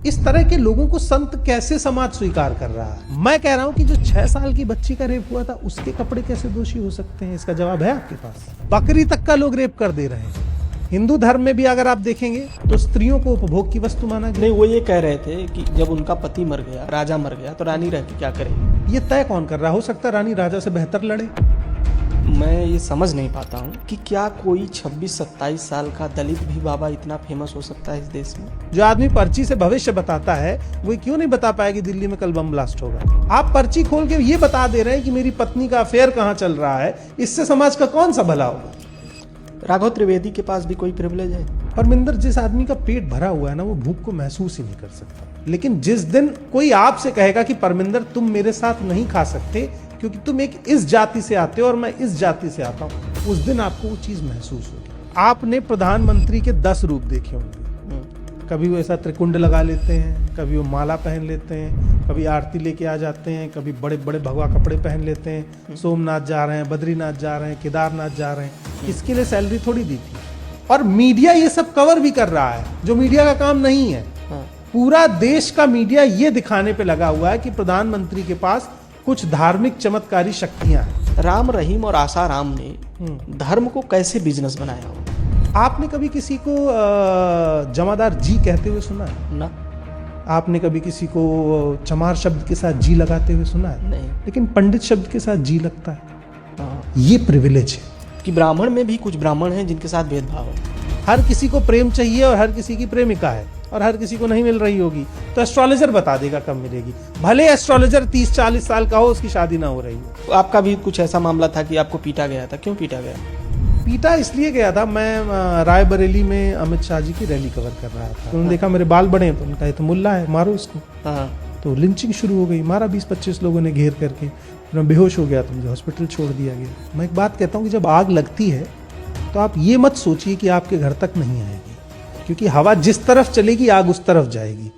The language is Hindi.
इस तरह के लोगों को संत कैसे समाज स्वीकार कर रहा है? मैं कह रहा हूं कि जो 6 साल की बच्ची का रेप हुआ था उसके कपड़े कैसे दोषी हो सकते हैं? इसका जवाब है आपके पास। बकरी तक का लोग रेप कर दे रहे हैं। हिंदू धर्म में भी अगर आप देखेंगे तो स्त्रियों को उपभोग की वस्तु माना गया। नहीं, वो ये कह रहे थे कि जब उनका पति मर गया, राजा मर गया, तो रानी रह के क्या करेगी? ये तय कौन कर रहा? हो सकता है रानी राजा से बेहतर लड़े। मैं ये समझ नहीं पाता हूँ कि क्या कोई 26-27 साल का दलित भी बाबा इतना फेमस हो सकता है इस देश में। जो आदमी पर्ची से भविष्य बताता है वो क्यों नहीं बता पाएगी दिल्ली में कल बम ब्लास्ट होगा? आप पर्ची खोल के ये बता दे रहे हैं कि मेरी पत्नी का अफेयर कहाँ चल रहा है, इससे समाज का कौन सा भला होगा? राघव त्रिवेदी के पास भी कोई प्रिविलेज है? परमिंदर, जिस आदमी का पेट भरा हुआ है ना, वो भूख को महसूस ही नहीं कर सकता। लेकिन जिस दिन कोई आपसे कहेगा कि परमिंदर तुम मेरे साथ नहीं खा सकते क्योंकि तुम एक इस जाति से आते हो और मैं इस जाति से आता हूं, उस दिन आपको वो चीज महसूस होगी। आपने प्रधानमंत्री के 10 रूप देखे होंगे। कभी वो ऐसा त्रिकुंड लगा लेते हैं, कभी वो माला पहन लेते हैं, कभी आरती लेके आ जाते हैं, कभी बड़े बड़े भगवा कपड़े पहन लेते हैं, सोमनाथ जा रहे हैं, बद्रीनाथ जा रहे हैं, केदारनाथ जा रहे हैं। इसके लिए सैलरी थोड़ी दी थी। और मीडिया ये सब कवर भी कर रहा है, जो मीडिया का काम नहीं है। पूरा देश का मीडिया ये दिखाने पे लगा हुआ है कि प्रधानमंत्री के पास कुछ धार्मिक चमत्कारी शक्तियां हैं। राम रहीम और आशा राम ने धर्म को कैसे बिजनेस बनाया हो? आपने कभी किसी को जमादार जी कहते हुए सुना है? ना। आपने कभी किसी को चमार शब्द के साथ जी लगाते हुए सुना है? नहीं। लेकिन पंडित शब्द के साथ जी लगता है। हाँ। ये प्रिविलेज है कि ब्राह्मण में भी कुछ ब्राह्मण हैं जिनके साथ भेदभाव है। हर किसी को प्रेम चाहिए और हर किसी की प्रेमिका है और हर किसी को नहीं मिल रही होगी तो एस्ट्रोलॉजर बता देगा कब मिलेगी। भले एस्ट्रोलॉजर 30-40 साल का हो, उसकी शादी ना हो रही हो। आपका भी कुछ ऐसा मामला था कि आपको पीटा गया था? क्यों पीटा गया? पीटा इसलिए गया था, मैं रायबरेली में अमित शाह जी की रैली कवर कर रहा था। उन्होंने देखा मेरे बाल बड़े हैं तो उन्होंने कहा तो मुल्ला है, मारो इसको। हाँ। तो लिंचिंग शुरू हो गई, मारा 20-25 लोगों ने घेर करके। फिर मैं बेहोश हो गया तो मुझे हॉस्पिटल छोड़ दिया गया। मैं एक बात कहता हूँ कि जब आग लगती है तो आप ये मत सोचिए कि आपके घर तक नहीं आएगी, क्योंकि हवा जिस तरफ चलेगी आग उस तरफ जाएगी।